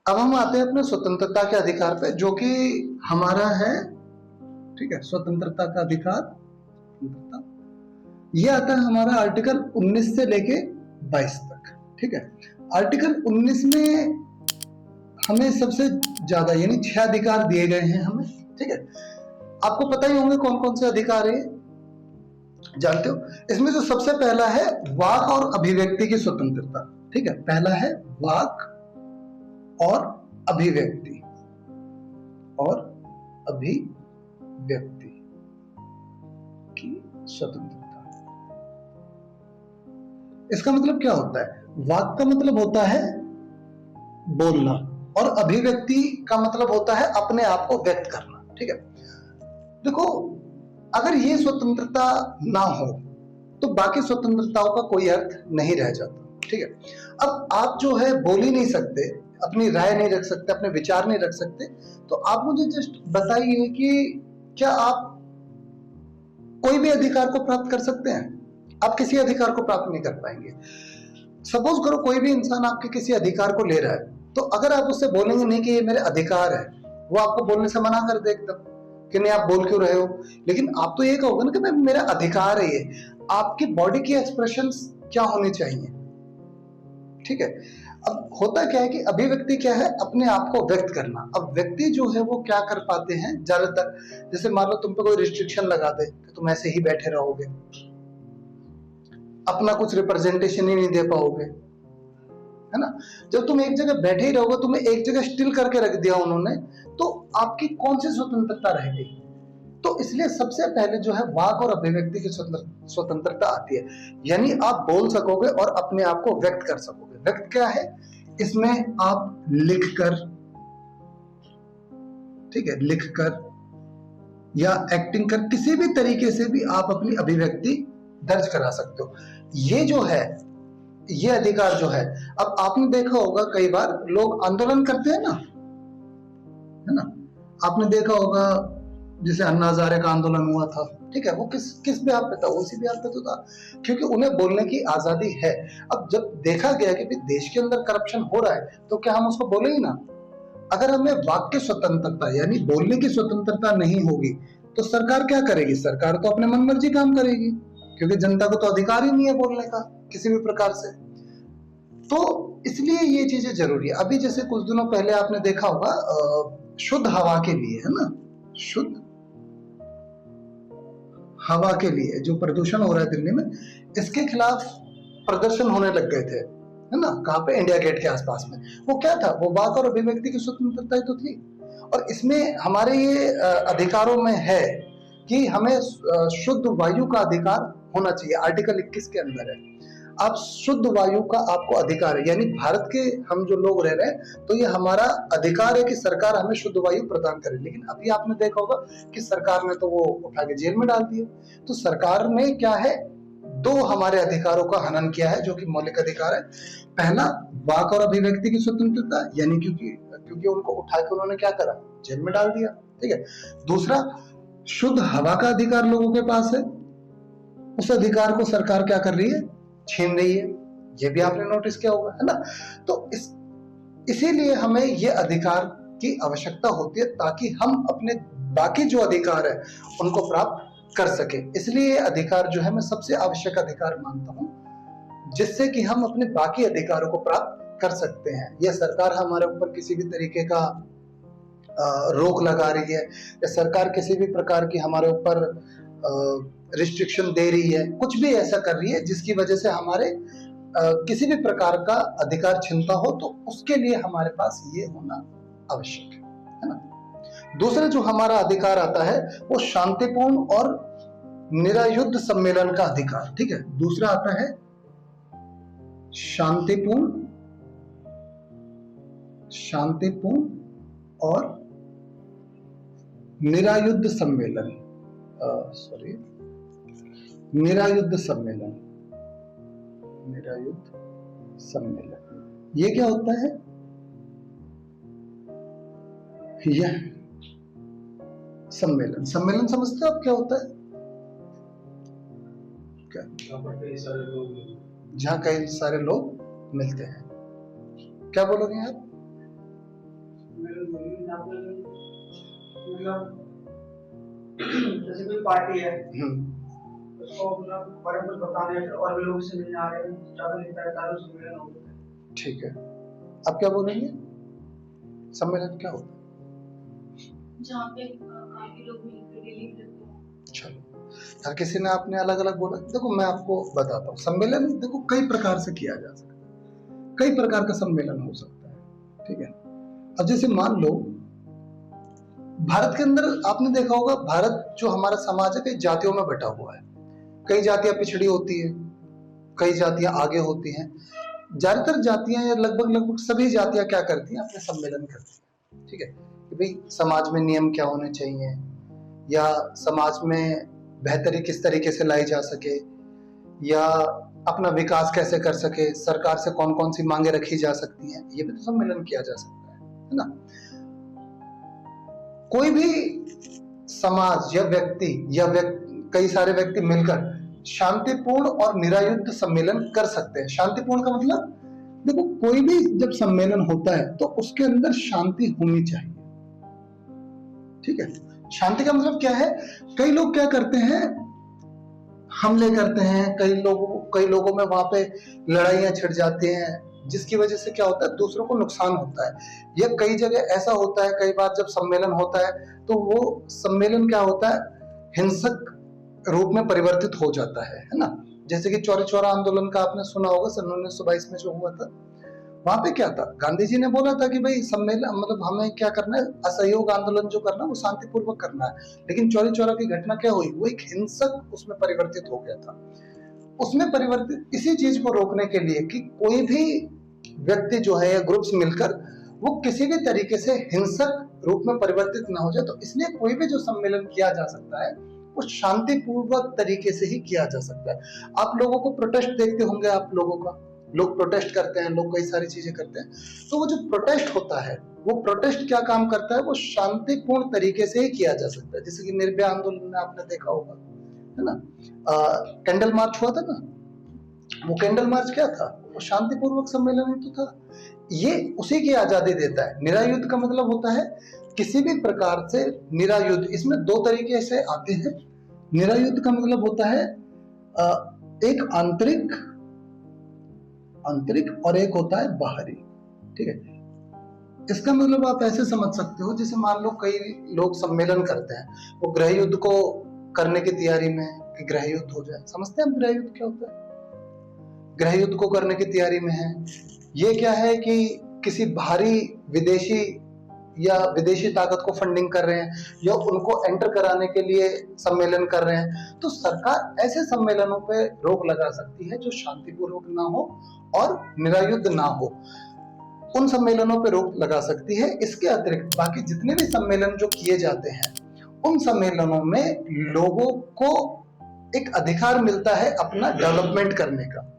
अब हम आते हैं अपने स्वतंत्रता के अधिकार पे, जो कि हमारा है, ठीक है, स्वतंत्रता का अधिकार। स्वतंत्रता ये आता है हमारा आर्टिकल 19 से लेके 22 तक, ठीक है। आर्टिकल 19 में हमें सबसे ज्यादा यानी 6 अधिकार दिए गए हैं हमें, ठीक है। आपको पता ही होंगे कौन कौन से अधिकार है, जानते हो। इसमें जो सबसे पहला है वाक और अभिव्यक्ति की स्वतंत्रता, ठीक है। पहला है वाक और अभिव्यक्ति और अभिव्यक्ति की स्वतंत्रता। इसका मतलब क्या होता है? वाक का मतलब होता है बोलना और अभिव्यक्ति का मतलब होता है अपने आप को व्यक्त करना, ठीक है। देखो, अगर ये स्वतंत्रता ना हो तो बाकी स्वतंत्रताओं का कोई अर्थ नहीं रह जाता, ठीक है। अब आप जो है बोल ही नहीं सकते, अपनी राय नहीं रख सकते, अपने विचार नहीं रख सकते, तो आप मुझे जस्ट बताइए कि क्या आप कोई भी अधिकार को प्राप्त कर सकते हैं? आप किसी अधिकार को प्राप्त नहीं कर पाएंगे। सपोज करो कोई भी इंसान आपके किसी अधिकार को ले रहा है, तो अगर आप उससे बोलेंगे नहीं कि ये मेरे अधिकार है, वो आपको बोलने से मना कर दे एकदम कि नहीं आप बोल क्यों रहे हो। लेकिन आप तो ये कहोगे ना कि मैं मेरा अधिकार है ये। आपकी बॉडी की एक्सप्रेशंस क्या होनी चाहिए, ठीक है। अब होता क्या है कि अभिव्यक्ति क्या है? अपने आप को व्यक्त करना। अब व्यक्ति जो है वो क्या कर पाते हैं ज्यादातर, जैसे मान लो तुम पे कोई रिस्ट्रिक्शन लगा दे कि तुम ऐसे ही बैठे रहोगे, अपना कुछ रिप्रेजेंटेशन ही नहीं दे पाओगे, है ना। जब तुम एक जगह बैठे ही रहोगे, तुम्हें एक जगह स्टिल करके रख दिया उन्होंने, तो आपकी कौन सी स्वतंत्रता रह गई? तो इसलिए सबसे पहले जो है वाक और अभिव्यक्ति की स्वतंत्रता आती है, यानी आप बोल सकोगे और अपने आप को व्यक्त कर सकोगे। व्यक्त क्या है? इसमें आप लिखकर, ठीक है, लिखकर या एक्टिंग कर, किसी भी तरीके से भी आप अपनी अभिव्यक्ति दर्ज करा सकते हो। ये जो है, ये अधिकार जो है, अब आपने देखा होगा कई बार लोग आंदोलन करते हैं ना, है ना। आपने देखा होगा जैसे अन्ना हजारे का आंदोलन हुआ था, ठीक है, वो किस बिहाफ पे था? उसी बिहाफ पे तो था क्योंकि उन्हें बोलने की आजादी है। अब जब देखा गया कि भाई देश के अंदर करप्शन हो रहा है, तो क्या हम उसको बोले ही ना? अगर हमें वाक्य स्वतंत्रता यानी बोलने की स्वतंत्रता नहीं होगी तो सरकार क्या करेगी? सरकार तो अपने मन मर्जी काम करेगी, क्योंकि जनता को तो अधिकार ही नहीं है बोलने का किसी भी प्रकार से। तो इसलिए ये चीजें जरूरी है। अभी जैसे कुछ दिनों पहले आपने देखा होगा शुद्ध हवा के लिए, है ना, शुद्ध हवा के लिए जो प्रदूषण हो रहा है दिल्ली में, इसके खिलाफ प्रदर्शन होने लग गए थे, है ना। कहाँ पे? इंडिया गेट के आसपास में। वो क्या था? वो वाक और अभिव्यक्ति की स्वतंत्रता ही तो थी। और इसमें हमारे ये अधिकारों में है कि हमें शुद्ध वायु का अधिकार होना चाहिए, आर्टिकल 21 के अंदर है। आप शुद्ध वायु का आपको अधिकार है, यानी भारत के हम जो लोग रह रहे हैं, तो ये हमारा अधिकार है कि सरकार हमें शुद्ध वायु प्रदान करे। लेकिन अभी आपने देखा होगा कि सरकार ने तो वो उठा के जेल में डाल दिया। तो सरकार ने क्या है, दो हमारे अधिकारों का हनन किया है, जो कि मौलिक अधिकार है। पहला, वाक और अभिव्यक्ति की स्वतंत्रता, यानी क्योंकि उनको उठा के उन्होंने क्या करा? जेल में डाल दिया, ठीक है। दूसरा, शुद्ध हवा का अधिकार लोगों के पास है, उस अधिकार को सरकार क्या कर रही है? छीन रही है। ये भी आपने नोटिस किया होगा, है ना। तो इसीलिए हमें ये अधिकार की आवश्यकता होती है, ताकि हम अपने बाकी जो अधिकार है उनको प्राप्त कर सके। इसलिए अधिकार जो है मैं सबसे आवश्यक अधिकार मानता हूं, जिससे कि हम अपने बाकी अधिकारों को प्राप्त कर सकते हैं। यह सरकार हमारे ऊपर किसी भी तरीके का रोक लगा रही है, या सरकार किसी भी प्रकार की हमारे ऊपर रिस्ट्रिक्शन दे रही है, कुछ भी ऐसा कर रही है जिसकी वजह से हमारे किसी भी प्रकार का अधिकार छिनता हो, तो उसके लिए हमारे पास ये होना आवश्यक है ना। दूसरा जो हमारा अधिकार आता है वो शांतिपूर्ण और निरायुद्ध सम्मेलन का अधिकार, ठीक है। दूसरा आता है शांतिपूर्ण और निरायुद्ध सम्मेलन, निरायुद्ध सम्मेलन। ये क्या होता है? यह सम्मेलन समझते हो आप क्या होता है? क्या? जहां कई सारे लोग मिलते हैं। क्या बोलोगे आप? कोई मतलब जैसे कोई पार्टी है उसको अपना बारे में कुछ बताने या फिर और भी लोग से मिलने आ रहे हैं, ज्यादा नहीं पैंतालीस सम्मेलन हो गए। ठीक है, आप क्या बोलेंगे? सम्मेलन क्या होता जहाँ पे काफी लोग मिलकर डेली करते हैं। है? चलो, हर किसी ने आपने अलग अलग बोला। देखो मैं आपको बताता हूँ, सम्मेलन देखो कई प्रकार से किया जा सकता है, कई प्रकार का सम्मेलन हो सकता है। ठीक है, अब जैसे मान लो भारत के अंदर आपने देखा होगा, भारत जो हमारा समाज है कई जातियों में बटा हुआ है। कई जातियां पिछड़ी होती है, कई जातियां आगे होती हैं। ज्यादातर जातियां या लगभग लगभग सभी जातियां क्या करती हैं, अपने सम्मेलन करती हैं। ठीक है, कि भाई समाज में नियम क्या होने चाहिए, या समाज में बेहतरी किस तरीके से लाई जा सके, या अपना विकास कैसे कर सके, सरकार से कौन कौन सी मांगे रखी जा सकती हैं, ये भी तो सम्मेलन किया जा सकता है ना। कोई भी समाज या व्यक्ति कई सारे व्यक्ति मिलकर शांतिपूर्ण और निरायुध सम्मेलन कर सकते हैं। शांतिपूर्ण का मतलब देखो, कोई भी जब सम्मेलन होता है तो उसके अंदर शांति होनी चाहिए। ठीक है, शांति का मतलब क्या है? कई लोग क्या करते हैं, हमले करते हैं, कई लोगों में वहां पे लड़ाइयां छिड़ जाती हैं, जिसकी वजह से क्या होता है, दूसरों को नुकसान होता है। या कई जगह ऐसा होता है, कई बार जब सम्मेलन होता है तो वो सम्मेलन क्या होता है, हिंसक रूप में परिवर्तित हो जाता है ना। जैसे कि चौरी चौरा आंदोलन का आपने सुना होगा, सन 1922 में जो हुआ था। वहां पे क्या था, गांधी जी ने बोला था कि भाई सम्मेलन मतलब हमें क्या करना है, असहयोग आंदोलन जो करना है वो शांतिपूर्वक करना है। लेकिन चौरी चौरा की घटना क्या हुई, वो एक हिंसक उसमें परिवर्तित हो गया था। उसमें परिवर्तित इसी चीज को रोकने के लिए कि कोई भी व्यक्ति जो है या ग्रुप्स मिलकर वो किसी भी तरीके से हिंसक रूप में परिवर्तित ना हो जाए, तो इसलिए कोई भी जो सम्मेलन किया जा सकता है वो शांतिपूर्वक तरीके से ही किया जा सकता है। आप लोगों को प्रोटेस्ट देखते होंगे, आप लोगों का, लोग प्रोटेस्ट करते हैं, लोग कई सारी चीजें करते हैं। तो वो जो प्रोटेस्ट होता है, वो प्रोटेस्ट क्या काम करता है, वो शांतिपूर्ण तरीके से ही किया जा सकता है। जैसे कि निर्भया आंदोलन में आपने देखा होगा, है ना, कैंडल मार्च हुआ था ना। वो कैंडल मार्च क्या था, वो शांतिपूर्वक सम्मेलन ही तो था। ये उसी की आजादी देता है। निरायुध का मतलब होता है किसी भी प्रकार से निरायुध। इसमें दो तरीके से आते हैं। निरायुध का मतलब होता है एक आंतरिक और एक होता है बाहरी। ठीक है, इसका मतलब आप ऐसे समझ सकते हो, जैसे मान लो कई लोग सम्मेलन करते हैं, वो गृह युद्ध को करने की तैयारी में, कि गृह युद्ध हो जाए। समझते हैं गृह युद्ध क्या होता है? गृह युद्ध को करने की तैयारी में है। ये क्या है कि किसी भारी विदेशी ताकत को फंडिंग कर रहे हैं, या उनको एंटर कराने के लिए सम्मेलन कर रहे हैं। तो सरकार ऐसे सम्मेलनों पे रोक लगा सकती है जो शांतिपूर्वक ना हो और निरायुध ना हो। उन सम्मेलनों पे रोक लगा सकती है। इसके अतिरिक्त बाकी जितने भी सम्मेलन जो किए जाते हैं, उन सम्मेलनों में लोगों को एक अधिकार मिलता है अपना डेवलपमेंट करने का।